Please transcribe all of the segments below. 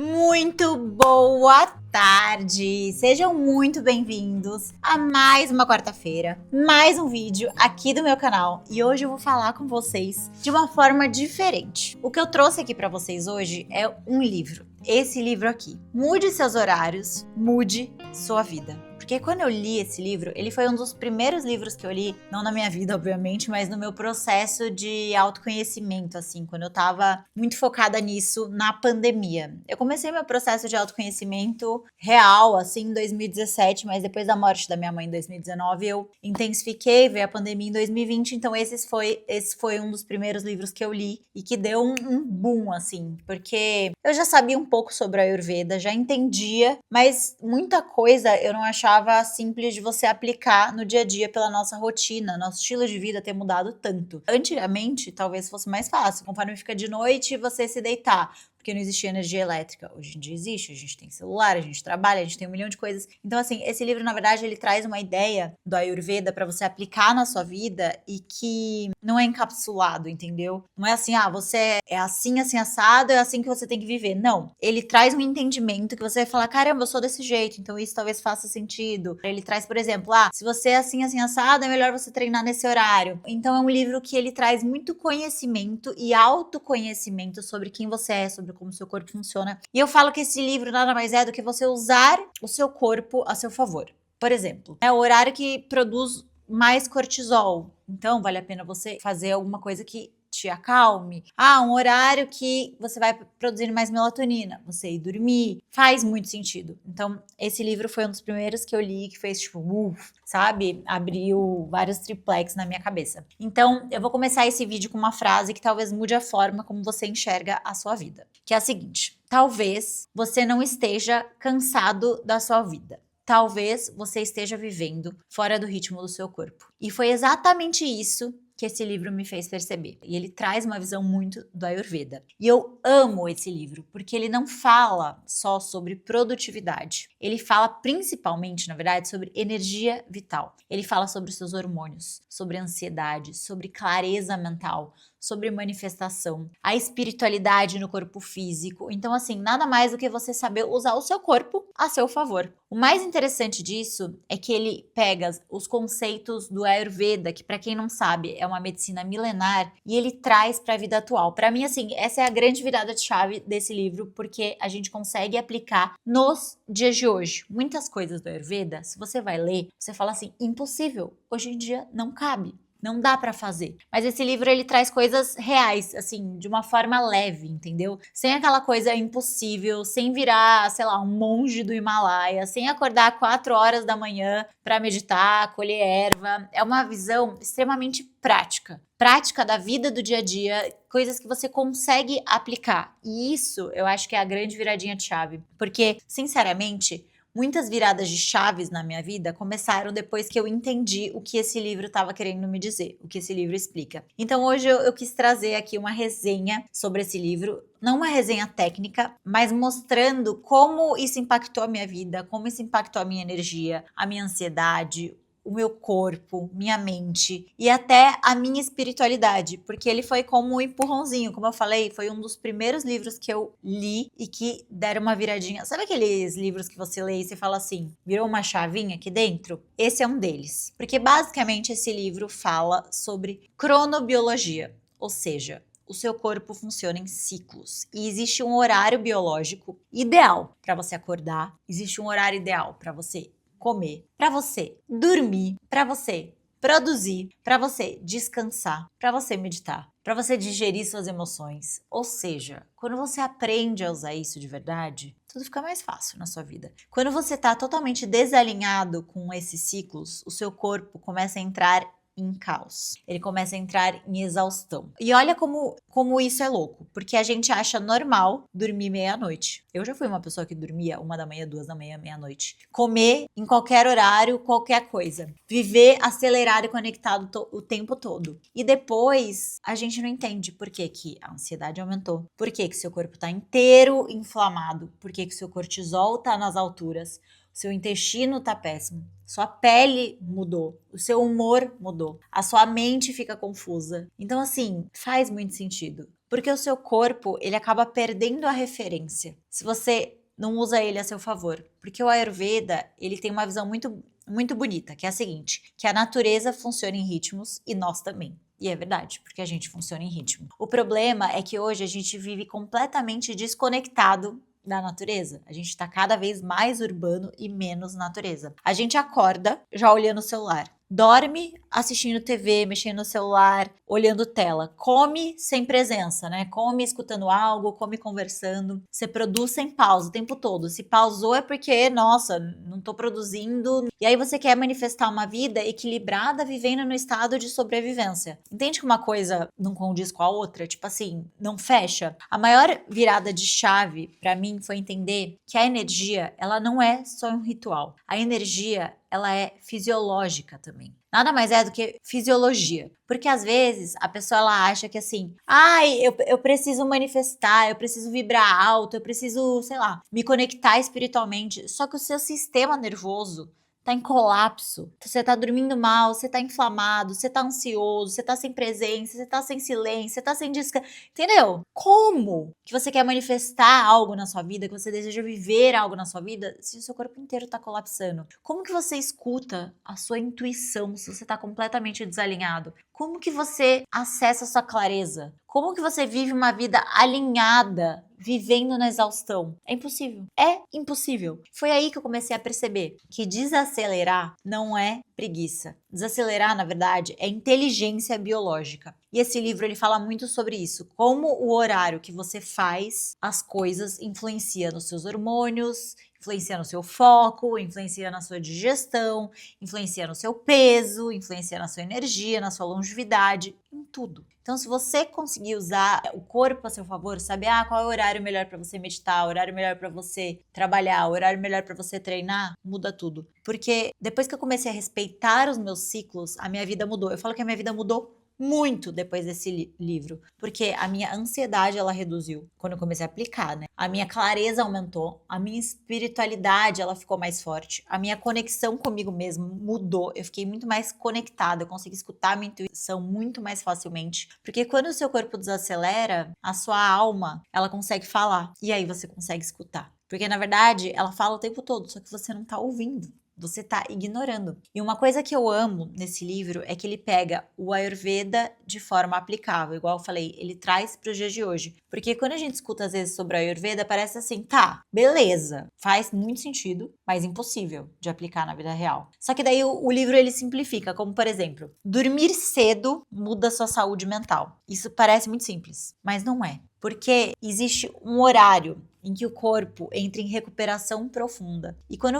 Muito boa tarde! Sejam muito bem-vindos a mais uma quarta-feira, mais um vídeo aqui do meu canal. E hoje eu vou falar com vocês de uma forma diferente. O que eu trouxe aqui para vocês hoje é um livro. Esse livro aqui. Mude seus horários, mude sua vida. Porque quando eu li esse livro, ele foi um dos primeiros livros que eu li, não na minha vida, obviamente, mas no meu processo de autoconhecimento, assim, quando eu tava muito focada nisso na pandemia. Eu comecei meu processo de autoconhecimento real, assim, em 2017, mas depois da morte da minha mãe em 2019, eu intensifiquei, veio a pandemia em 2020, então esse foi um dos primeiros livros que eu li e que deu um boom, assim, porque eu já sabia um pouco sobre a Ayurveda, já entendia, mas muita coisa eu não achava simples de você aplicar no dia a dia pela nossa rotina, nosso estilo de vida ter mudado tanto. Antigamente, talvez fosse mais fácil, conforme fica de noite, você se deitar, porque não existia energia elétrica. Hoje em dia existe, a gente tem celular, a gente trabalha, a gente tem um milhão de coisas. Então, assim, esse livro, na verdade, ele traz uma ideia do Ayurveda para você aplicar na sua vida e que não é encapsulado, entendeu? Não é assim, você é assim, assim, assado, é assim que você tem que viver. Não. Ele traz um entendimento que você vai falar, caramba, eu sou desse jeito, então isso talvez faça sentido. Ele traz, por exemplo, se você é assim, assim, assado, é melhor você treinar nesse horário. Então, é um livro que ele traz muito conhecimento e autoconhecimento sobre quem você é, sobre como seu corpo funciona. E eu falo que esse livro nada mais é do que você usar o seu corpo a seu favor. Por exemplo, é o horário que produz mais cortisol. Então, vale a pena você fazer alguma coisa que te acalme. Um horário que você vai produzir mais melatonina, você ir dormir. Faz muito sentido. Então, esse livro foi um dos primeiros que eu li que fez tipo, sabe? Abriu vários triplex na minha cabeça. Então, eu vou começar esse vídeo com uma frase que talvez mude a forma como você enxerga a sua vida. Que é a seguinte: talvez você não esteja cansado da sua vida. Talvez você esteja vivendo fora do ritmo do seu corpo. E foi exatamente isso que esse livro me fez perceber. E ele traz uma visão muito do Ayurveda. E eu amo esse livro, porque ele não fala só sobre produtividade. Ele fala principalmente, na verdade, sobre energia vital. Ele fala sobre os seus hormônios, sobre ansiedade, sobre clareza mental, sobre manifestação, a espiritualidade no corpo físico. Então, assim, nada mais do que você saber usar o seu corpo a seu favor. O mais interessante disso é que ele pega os conceitos do Ayurveda, que para quem não sabe é uma medicina milenar, e ele traz para a vida atual. Para mim, assim, essa é a grande virada de chave desse livro, porque a gente consegue aplicar nos dias de hoje. Muitas coisas do Ayurveda, se você vai ler, você fala assim, impossível, hoje em dia não cabe. Não dá pra fazer. Mas esse livro, ele traz coisas reais, assim, de uma forma leve, entendeu? Sem aquela coisa impossível, sem virar, sei lá, um monge do Himalaia, sem acordar 4 horas da manhã pra meditar, colher erva. É uma visão extremamente prática. Prática da vida do dia a dia, coisas que você consegue aplicar. E isso, eu acho que é a grande viradinha de chave. Porque, sinceramente, muitas viradas de chaves na minha vida começaram depois que eu entendi o que esse livro estava querendo me dizer, o que esse livro explica. Então hoje eu quis trazer aqui uma resenha sobre esse livro, não uma resenha técnica, mas mostrando como isso impactou a minha vida, como isso impactou a minha energia, a minha ansiedade, o meu corpo, minha mente e até a minha espiritualidade, porque ele foi como um empurrãozinho, como eu falei, foi um dos primeiros livros que eu li e que deram uma viradinha. Sabe aqueles livros que você lê e você fala assim, virou uma chavinha aqui dentro? Esse é um deles, porque basicamente esse livro fala sobre cronobiologia, ou seja, o seu corpo funciona em ciclos e existe um horário biológico ideal para você acordar, existe um horário ideal para você comer, para você dormir, para você produzir, para você descansar, para você meditar, para você digerir suas emoções. Ou seja, quando você aprende a usar isso de verdade, tudo fica mais fácil na sua vida. Quando você está totalmente desalinhado com esses ciclos, o seu corpo começa a entrar em caos. Ele começa a entrar em exaustão. E olha como isso é louco, porque a gente acha normal dormir meia-noite. Eu já fui uma pessoa que dormia 1 da manhã, 2 da manhã, meia-noite. Comer em qualquer horário, qualquer coisa. Viver acelerado e conectado o tempo todo. E depois, a gente não entende por que que a ansiedade aumentou. Por que que seu corpo tá inteiro inflamado. Por que que seu cortisol tá nas alturas. Seu intestino tá péssimo. Sua pele mudou, o seu humor mudou, a sua mente fica confusa. Então, assim, faz muito sentido. Porque o seu corpo, ele acaba perdendo a referência se você não usa ele a seu favor. Porque o Ayurveda, ele tem uma visão muito bonita, que é a seguinte, que a natureza funciona em ritmos e nós também. E é verdade, porque a gente funciona em ritmo. O problema é que hoje a gente vive completamente desconectado da natureza. A gente tá cada vez mais urbano e menos natureza. A gente acorda já olhando o celular. Dorme assistindo TV, mexendo no celular, olhando tela. Come sem presença, né? Come escutando algo, come conversando. Você produz sem pausa o tempo todo. Se pausou é porque, nossa, não tô produzindo. E aí você quer manifestar uma vida equilibrada vivendo no estado de sobrevivência. Entende que uma coisa não condiz com a outra? Tipo assim, não fecha? A maior virada de chave pra mim foi entender que a energia, ela não é só um ritual. A energia, ela é fisiológica também. Nada mais é do que fisiologia. Porque às vezes a pessoa ela acha que assim, ai, eu preciso manifestar, eu preciso vibrar alto, eu preciso, sei lá, me conectar espiritualmente. Só que o seu sistema nervoso tá em colapso. Você tá dormindo mal, você tá inflamado, você tá ansioso, você tá sem presença, você tá sem silêncio, você tá sem descanso. Entendeu? Como que você quer manifestar algo na sua vida, que você deseja viver algo na sua vida, se o seu corpo inteiro tá colapsando? Como que você escuta a sua intuição se você tá completamente desalinhado? Como que você acessa a sua clareza? Como que você vive uma vida alinhada, vivendo na exaustão? É impossível. É impossível. Foi aí que eu comecei a perceber que desacelerar não é preguiça. Desacelerar, na verdade, é inteligência biológica. E esse livro ele fala muito sobre isso, como o horário que você faz as coisas influencia nos seus hormônios, influencia no seu foco, influencia na sua digestão, influencia no seu peso, influencia na sua energia, na sua longevidade, em tudo. Então, se você conseguir usar o corpo a seu favor, saber qual é o horário melhor para você meditar, o horário melhor para você trabalhar, o horário melhor para você treinar, muda tudo. Porque depois que eu comecei a respeitar os meus ciclos, a minha vida mudou. Eu falo que a minha vida mudou muito depois desse livro, porque a minha ansiedade ela reduziu quando eu comecei a aplicar, né? A minha clareza aumentou, a minha espiritualidade ela ficou mais forte, a minha conexão comigo mesmo mudou, eu fiquei muito mais conectada, eu consegui escutar a minha intuição muito mais facilmente, porque quando o seu corpo desacelera, a sua alma ela consegue falar e aí você consegue escutar, porque na verdade ela fala o tempo todo, só que você não tá ouvindo. Você tá ignorando. E uma coisa que eu amo nesse livro é que ele pega o Ayurveda de forma aplicável. Igual eu falei, ele traz para os dias de hoje. Porque quando a gente escuta às vezes sobre o Ayurveda, parece assim, tá, beleza, faz muito sentido, mas impossível de aplicar na vida real. Só que daí o livro ele simplifica, como por exemplo, dormir cedo muda sua saúde mental. Isso parece muito simples, mas não é. Porque existe um horário em que o corpo entra em recuperação profunda. E quando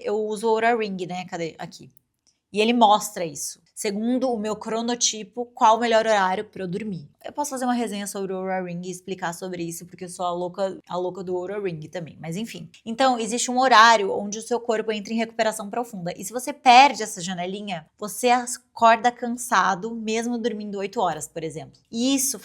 eu uso o Oura Ring, né? Cadê? Aqui. E ele mostra isso. Segundo o meu cronotipo, qual o melhor horário para eu dormir. Eu posso fazer uma resenha sobre o Oura Ring e explicar sobre isso, porque eu sou a louca do Oura Ring também. Mas enfim. Então, existe um horário onde o seu corpo entra em recuperação profunda. E se você perde essa janelinha, você acorda cansado, mesmo dormindo 8 horas, por exemplo. E isso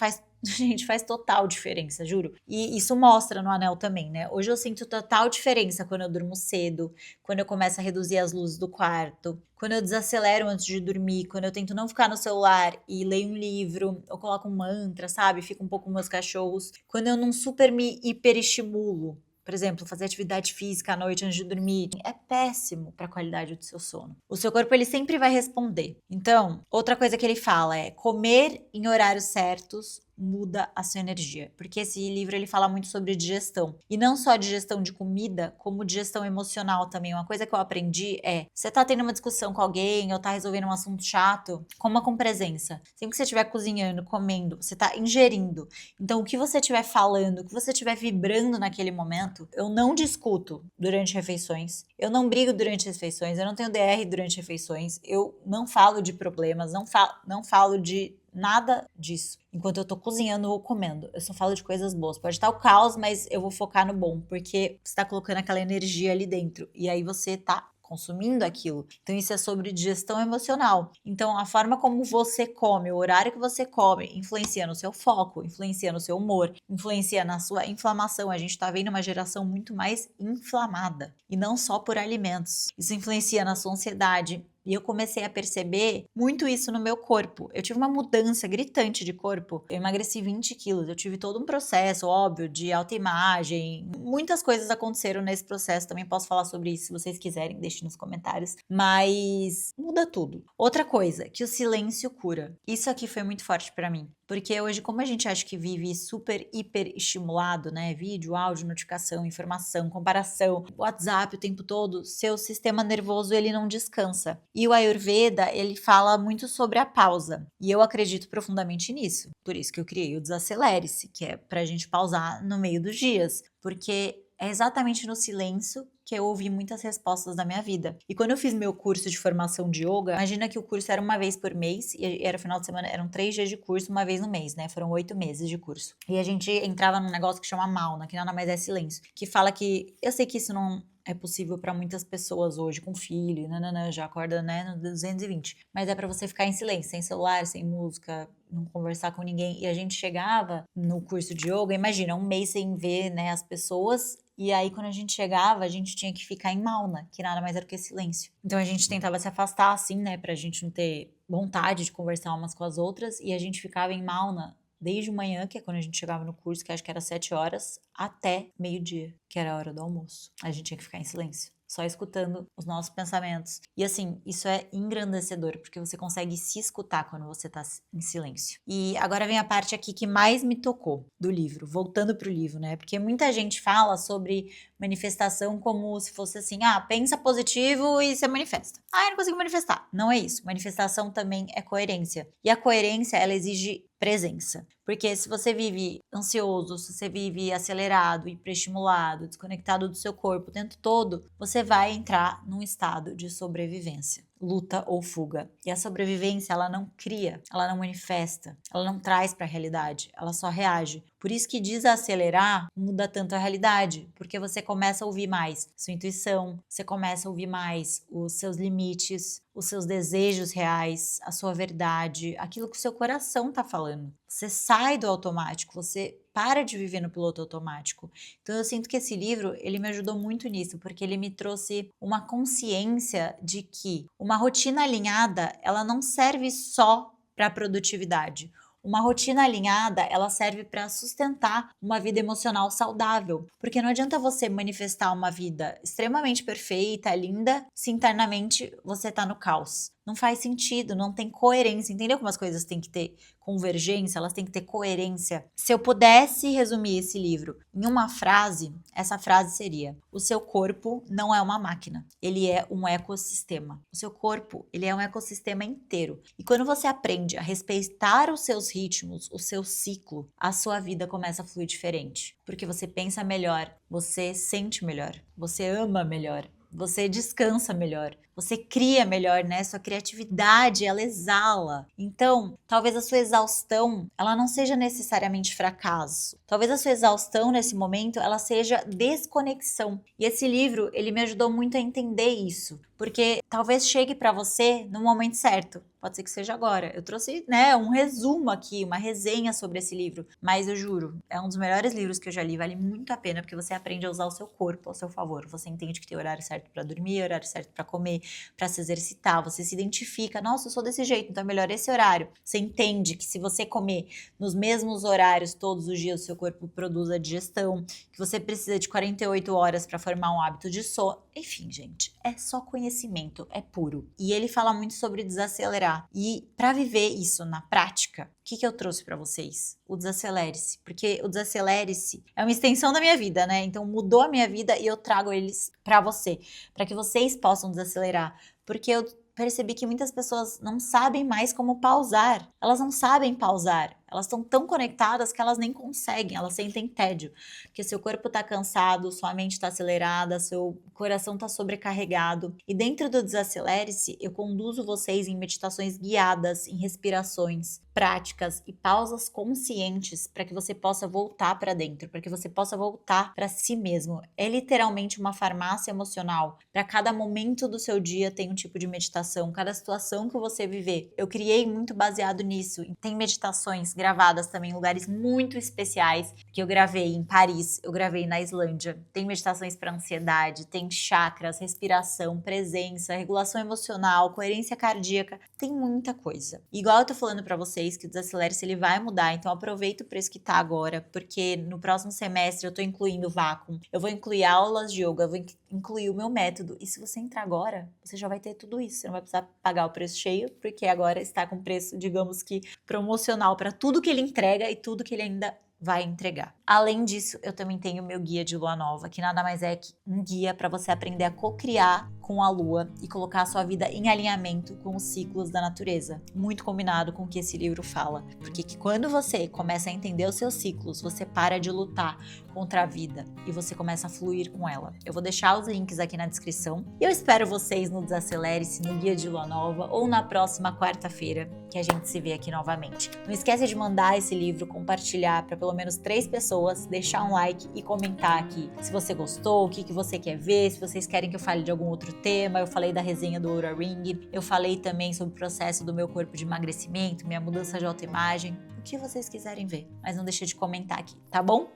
Gente, faz total diferença, juro. E isso mostra no anel também, né? Hoje eu sinto total diferença quando eu durmo cedo, quando eu começo a reduzir as luzes do quarto, quando eu desacelero antes de dormir, quando eu tento não ficar no celular e leio um livro, eu coloco um mantra, sabe? Fico um pouco com meus cachorros. Quando eu não super me hiperestimulo. Por exemplo, fazer atividade física à noite antes de dormir é péssimo para a qualidade do seu sono. O seu corpo ele sempre vai responder. Então, outra coisa que ele fala é comer em horários certos muda a sua energia, porque esse livro ele fala muito sobre digestão, e não só digestão de comida, como digestão emocional também. Uma coisa que eu aprendi é, você tá tendo uma discussão com alguém ou tá resolvendo um assunto chato, coma com presença. Sempre que você estiver cozinhando, comendo, você tá ingerindo. Então, o que você estiver falando, o que você estiver vibrando naquele momento, eu não discuto durante refeições, eu não brigo durante refeições, eu não tenho DR durante refeições, eu não falo de problemas, não falo de nada disso. Enquanto eu tô cozinhando ou comendo. Eu só falo de coisas boas. Pode estar o caos, mas eu vou focar no bom. Porque você tá colocando aquela energia ali dentro. E aí você tá consumindo aquilo. Então isso é sobre digestão emocional. Então a forma como você come, o horário que você come, influencia no seu foco, influencia no seu humor, influencia na sua inflamação. A gente tá vendo uma geração muito mais inflamada. E não só por alimentos. Isso influencia na sua ansiedade, E eu comecei a perceber muito isso no meu corpo. Eu tive uma mudança gritante de corpo. Eu emagreci 20 quilos. Eu tive todo um processo, óbvio, de autoimagem. Muitas coisas aconteceram nesse processo. Também posso falar sobre isso se vocês quiserem, deixem nos comentários. Mas muda tudo. Outra coisa, que o silêncio cura. Isso aqui foi muito forte pra mim. Porque hoje, como a gente acha que vive super, hiper estimulado, né? Vídeo, áudio, notificação, informação, comparação, WhatsApp o tempo todo, seu sistema nervoso, ele não descansa. E o Ayurveda, ele fala muito sobre a pausa. E eu acredito profundamente nisso. Por isso que eu criei o Desacelere-se, que é pra gente pausar no meio dos dias. Porque é exatamente no silêncio que eu ouvi muitas respostas da minha vida. E quando eu fiz meu curso de formação de yoga, imagina que o curso era uma vez por mês, e era final de semana, eram 3 dias de curso, uma vez no mês, né? Foram 8 meses de curso. E a gente entrava num negócio que chama Mauna, que nada mais é silêncio, que fala que, eu sei que isso não é possível para muitas pessoas hoje, com filho, nananã, já acorda, né, no 220. Mas é para você ficar em silêncio, sem celular, sem música, não conversar com ninguém. E a gente chegava no curso de yoga, imagina, um mês sem ver, né, as pessoas. E aí, quando a gente chegava, a gente tinha que ficar em Mauna, que nada mais era que silêncio. Então, a gente tentava se afastar, assim, né, pra gente não ter vontade de conversar umas com as outras. E a gente ficava em Mauna desde manhã, que é quando a gente chegava no curso, que acho que era 7 horas, até meio-dia, que era a hora do almoço. A gente tinha que ficar em silêncio, só escutando os nossos pensamentos. E assim, isso é engrandecedor, porque você consegue se escutar quando você tá em silêncio. E agora vem a parte aqui que mais me tocou do livro, voltando pro livro, né? Porque muita gente fala sobre manifestação como se fosse assim, pensa positivo e você manifesta. Eu não consigo manifestar. Não é isso. Manifestação também é coerência. E a coerência, ela exige presença. Porque se você vive ansioso, se você vive acelerado, hiperestimulado, desconectado do seu corpo o tempo todo, você vai entrar num estado de sobrevivência, luta ou fuga. E a sobrevivência, ela não cria, ela não manifesta, ela não traz para a realidade, ela só reage. Por isso que desacelerar muda tanto a realidade, porque você começa a ouvir mais sua intuição, você começa a ouvir mais os seus limites, os seus desejos reais, a sua verdade, aquilo que o seu coração tá falando. Você sai do automático, você para de viver no piloto automático. Então eu sinto que esse livro, ele me ajudou muito nisso, porque ele me trouxe uma consciência de que uma rotina alinhada, ela não serve só para produtividade. Uma rotina alinhada, ela serve para sustentar uma vida emocional saudável, porque não adianta você manifestar uma vida extremamente perfeita, linda, se internamente você tá no caos. Não faz sentido, não tem coerência. Entendeu como as coisas têm que ter convergência, elas têm que ter coerência? Se eu pudesse resumir esse livro em uma frase, essa frase seria: o seu corpo não é uma máquina, ele é um ecossistema. O seu corpo, ele é um ecossistema inteiro. E quando você aprende a respeitar os seus ritmos, o seu ciclo, a sua vida começa a fluir diferente. Porque você pensa melhor, você sente melhor, você ama melhor, você descansa melhor, você cria melhor, né? Sua criatividade, ela exala. Então, talvez a sua exaustão, ela não seja necessariamente fracasso. Talvez a sua exaustão nesse momento, ela seja desconexão. E esse livro, ele me ajudou muito a entender isso, porque talvez chegue para você no momento certo. Pode ser que seja agora. Eu trouxe, né, um resumo aqui, uma resenha sobre esse livro, mas eu juro, é um dos melhores livros que eu já li, vale muito a pena, porque você aprende a usar o seu corpo ao seu favor. Você entende que tem horário certo para dormir, horário certo para comer, para se exercitar, você se identifica, nossa, eu sou desse jeito, então é melhor esse horário. Você entende que se você comer nos mesmos horários todos os dias, o seu corpo produz a digestão, que você precisa de 48 horas para formar um hábito de sono. Enfim, gente, é só conhecimento, é puro. E ele fala muito sobre desacelerar. E para viver isso na prática, o que eu trouxe para vocês? O Desacelere-se. Porque o Desacelere-se é uma extensão da minha vida, né? Então mudou a minha vida e eu trago eles para você, para que vocês possam desacelerar. Porque eu percebi que muitas pessoas não sabem mais como pausar. Elas não sabem pausar. Elas estão tão conectadas que elas nem conseguem, elas sentem tédio. Porque seu corpo está cansado, sua mente está acelerada, seu coração está sobrecarregado. E dentro do Desacelere-se, eu conduzo vocês em meditações guiadas, em respirações práticas e pausas conscientes para que você possa voltar para dentro, para que você possa voltar para si mesmo. É literalmente uma farmácia emocional. Para cada momento do seu dia tem um tipo de meditação, cada situação que você viver. Eu criei muito baseado nisso. Tem meditações gravadas também em lugares muito especiais, que eu gravei em Paris, eu gravei na Islândia. Tem meditações para ansiedade, tem chakras, respiração, presença, regulação emocional, coerência cardíaca, tem muita coisa. Igual eu tô falando para vocês que o Desacelere-se ele vai mudar, então aproveita o preço que tá agora, porque no próximo semestre eu tô incluindo Vacuum, eu vou incluir aulas de yoga, eu vou incluir o meu método, e se você entrar agora, você já vai ter tudo isso, você não vai precisar pagar o preço cheio, porque agora está com preço, digamos que promocional para tudo que ele entrega e tudo que ele ainda vai entregar. Além disso, eu também tenho o meu guia de lua nova, que nada mais é que um guia para você aprender a co-criar com a lua e colocar a sua vida em alinhamento com os ciclos da natureza. Muito combinado com o que esse livro fala, porque que quando você começa a entender os seus ciclos, você para de lutar contra a vida e você começa a fluir com ela. Eu vou deixar os links aqui na descrição e eu espero vocês no Desacelere-se, no guia de lua nova ou na próxima quarta-feira que a gente se vê aqui novamente. Não esquece de mandar esse livro, compartilhar para pelo menos 3 pessoas, deixar um like e comentar aqui se você gostou, o que você quer ver, se vocês querem que eu fale de algum outro tema. Eu falei da resenha do Oura Ring, eu falei também sobre o processo do meu corpo de emagrecimento, minha mudança de autoimagem, o que vocês quiserem ver. Mas não deixe de comentar aqui, tá bom?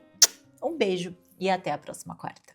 Um beijo e até a próxima quarta.